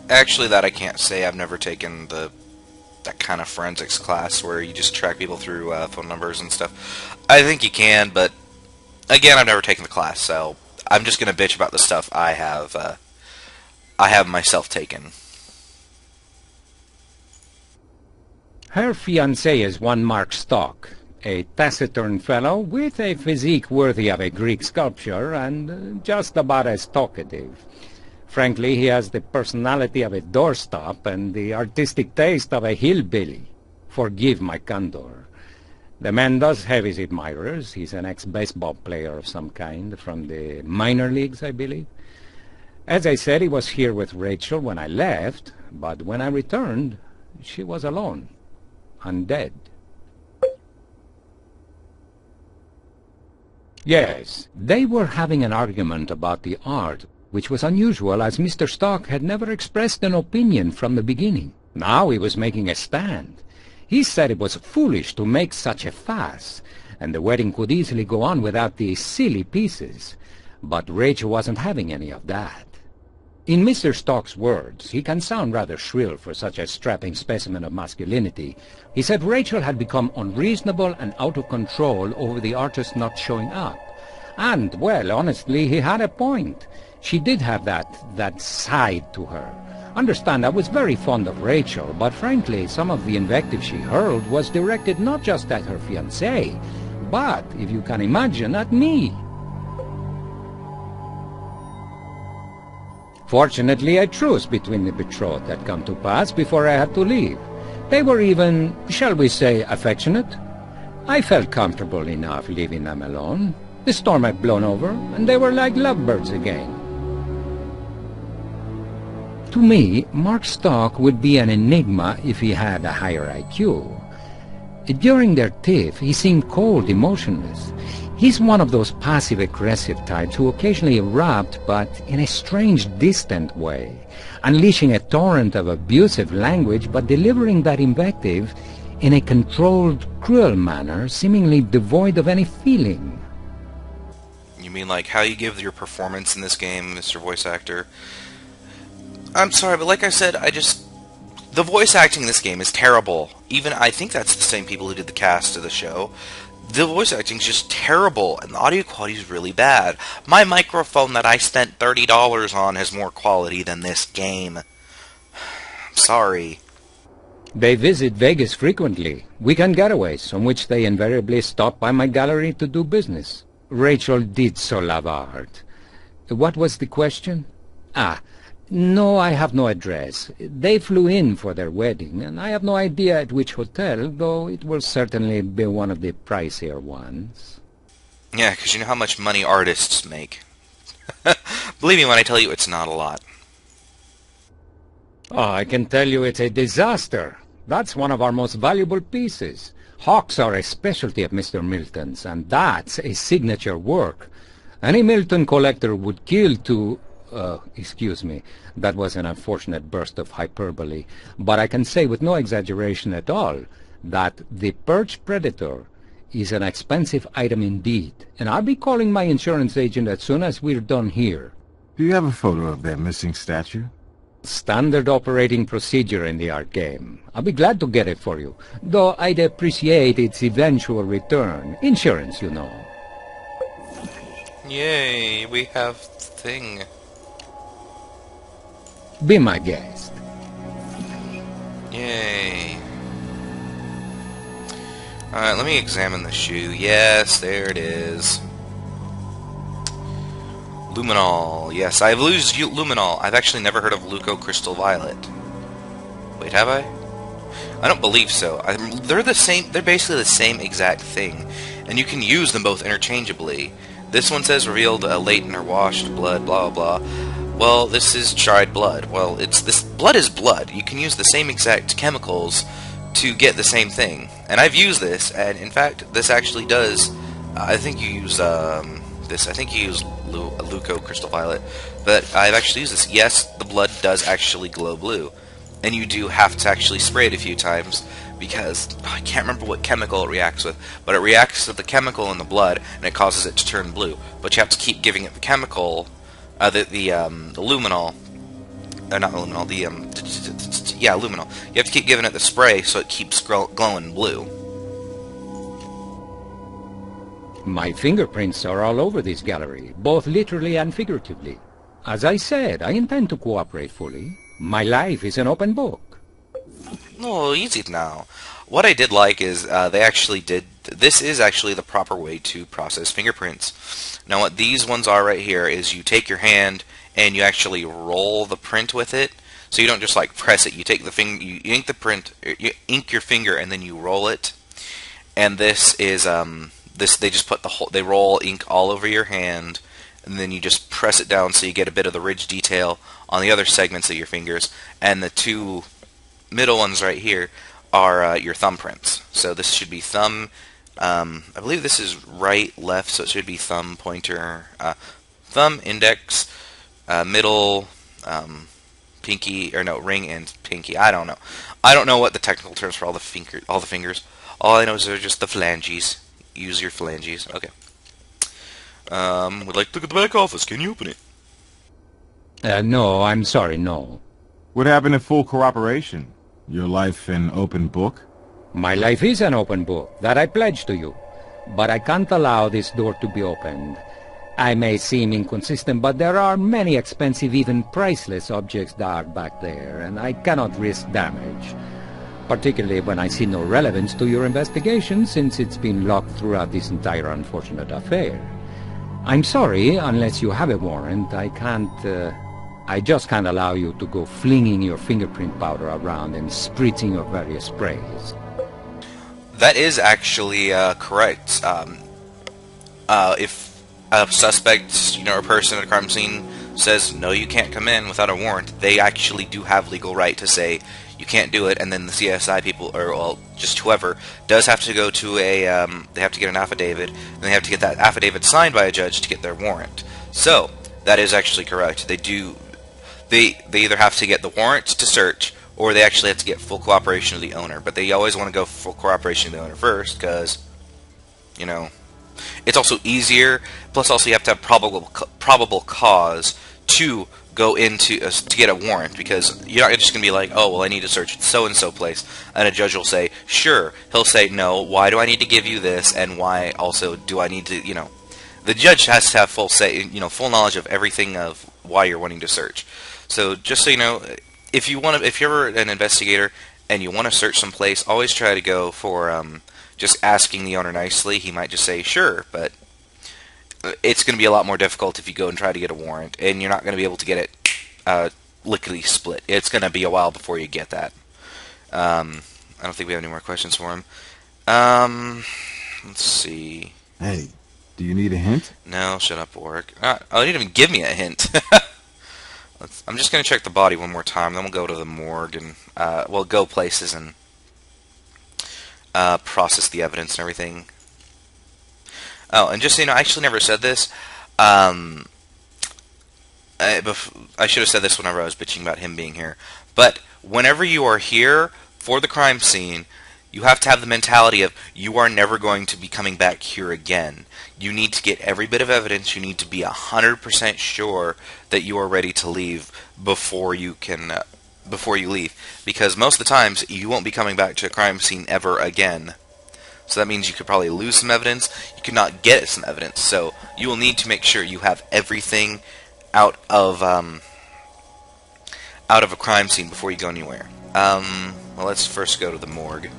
Actually, that I can't say. I've never taken that kind of forensics class where you just track people through phone numbers and stuff. I think you can, but again, I've never taken the class, so I'm just gonna bitch about the stuff I have myself taken. Her fiancé is one Mark Stock, a taciturn fellow with a physique worthy of a Greek sculpture and just about as talkative. Frankly, he has the personality of a doorstop and the artistic taste of a hillbilly. Forgive my candor. The man does have his admirers. He's an ex-baseball player of some kind, from the minor leagues, I believe. As I said, he was here with Rachel when I left, but when I returned, she was alone, undead. Yes, they were having an argument about the art, which was unusual, as Mr. Stock had never expressed an opinion from the beginning. Now he was making a stand. He said it was foolish to make such a fuss, and the wedding could easily go on without these silly pieces. But Rachel wasn't having any of that. In Mr. Stock's words, he can sound rather shrill for such a strapping specimen of masculinity. He said Rachel had become unreasonable and out of control over the artist not showing up. And, well, honestly, he had a point. She did have that side to her. Understand, I was very fond of Rachel, but frankly, some of the invective she hurled was directed not just at her fiancé, but, if you can imagine, at me. Fortunately, a truce between the betrothed had come to pass before I had to leave. They were even, shall we say, affectionate. I felt comfortable enough leaving them alone. The storm had blown over, and they were like lovebirds again. To me, Mark Stock would be an enigma if he had a higher IQ. During their tiff, he seemed cold, emotionless. He's one of those passive-aggressive types who occasionally erupt, but in a strange, distant way, unleashing a torrent of abusive language, but delivering that invective in a controlled, cruel manner, seemingly devoid of any feeling. You mean like how you give your performance in this game, Mr. Voice Actor? I'm sorry, but like I said, the voice acting in this game is terrible. Even, I think that's the same people who did the cast of the show. The voice acting is just terrible, and the audio quality is really bad. My microphone that I spent $30 on has more quality than this game. I'm sorry. They visit Vegas frequently, weekend getaways, on which they invariably stop by my gallery to do business. Rachel did so love art. What was the question? No, I have no address. They flew in for their wedding, and I have no idea at which hotel, though it will certainly be one of the pricier ones. Yeah, because you know how much money artists make. Believe me when I tell you it's not a lot. Oh, I can tell you it's a disaster. That's one of our most valuable pieces. Hawks are a specialty of Mr. Milton's, and that's a signature work. Any Milton collector would kill to... excuse me, that was an unfortunate burst of hyperbole, but I can say with no exaggeration at all that the perch predator is an expensive item indeed, and I'll be calling my insurance agent as soon as we're done here. Do you have a photo of that missing statue? Standard operating procedure in the art game. I'll be glad to get it for you, though I'd appreciate its eventual return. Insurance, you know. Yay, we have thing. Be my guest. Yay. Alright, let me examine the shoe. Yes, there it is. Luminol. Yes, I've used Luminol. I've actually never heard of Luco Crystal Violet. Wait, have I? I don't believe so. They're the same. They're basically the same exact thing, and you can use them both interchangeably. This one says revealed latent or washed blood, blah blah blah. Well, this is dried blood. Well, this blood is blood. You can use the same exact chemicals to get the same thing. And I've used this, and in fact, this actually does. I think you use this. I think you use Luco Crystal Violet, but I've actually used this. Yes, the blood does actually glow blue, and you do have to actually spray it a few times because I can't remember what chemical it reacts with, but it reacts with the chemical in the blood, and it causes it to turn blue. But you have to keep giving it the chemical. The luminol not luminol, the yeah, luminol. You have to keep giving it the spray so it keeps glowing blue. My fingerprints are all over this gallery, both literally and figuratively. As I said, I intend to cooperate fully. My life is an open book. Oh, easy now. What I did like is they actually did. This is actually the proper way to process fingerprints. Now, what these ones are right here is you take your hand and you actually roll the print with it. So you don't just like press it. You take the you ink the print, you ink your finger, and then you roll it. And this is they just put the whole. They roll ink all over your hand, and then you just press it down so you get a bit of the ridge detail on the other segments of your fingers. And the two middle ones right here are your thumbprints. So this should be thumb. I believe this is right, left, so it should be thumb, pointer, thumb, index, middle, pinky, or no, ring and pinky. I don't know. I don't know what the technical terms for all the fingers. All I know is they're just the phalanges. Use your phalanges. Okay. Would like to look at the back office. Can you open it? No, I'm sorry, no. What happened to full cooperation? Your life an open book? My life is an open book, that I pledge to you. But I can't allow this door to be opened. I may seem inconsistent, but there are many expensive, even priceless objects dark back there, and I cannot risk damage. Particularly when I see no relevance to your investigation, since it's been locked throughout this entire unfortunate affair. I'm sorry, unless you have a warrant, I just can't allow you to go flinging your fingerprint powder around and spritzing your various sprays. That is actually correct. If a suspect, a person at a crime scene says, no, you can't come in without a warrant, they actually do have legal right to say, you can't do it, and then the CSI people, or well, just whoever, does have to go to they have to get an affidavit, and they have to get that affidavit signed by a judge to get their warrant. So, that is actually correct. They either have to get the warrant to search, or they actually have to get full cooperation of the owner. But they always want to go full cooperation of the owner first, because, it's also easier. Plus, also you have to have probable cause to go into to get a warrant, because you're not just going to be like, oh, well, I need to search so-and-so place, and a judge will say, sure. He'll say, no, why do I need to give you this, and why also do I need to, the judge has to have full say, full knowledge of everything of why you're wanting to search. So just so you know, if you're an investigator and you want to search some place, always try to go for just asking the owner nicely. He might just say sure, but it's going to be a lot more difficult if you go and try to get a warrant, and you're not going to be able to get it lickety split. It's going to be a while before you get that. I don't think we have any more questions for him. Let's see. Hey, do you need a hint? No, shut up, Warwick. Oh, you didn't even give me a hint. I'm just going to check the body one more time, then we'll go to the morgue and we'll go places and process the evidence and everything. Oh, and just so you know, I actually never said this. I should have said this whenever I was bitching about him being here. But whenever you are here for the crime scene, you have to have the mentality of you are never going to be coming back here again. You need to get every bit of evidence. You need to be 100% sure that you are ready to leave before you leave. Because most of the times, you won't be coming back to a crime scene ever again. So that means you could probably lose some evidence. You could not get some evidence. So you will need to make sure you have everything out of a crime scene before you go anywhere. Well, let's first go to the morgue.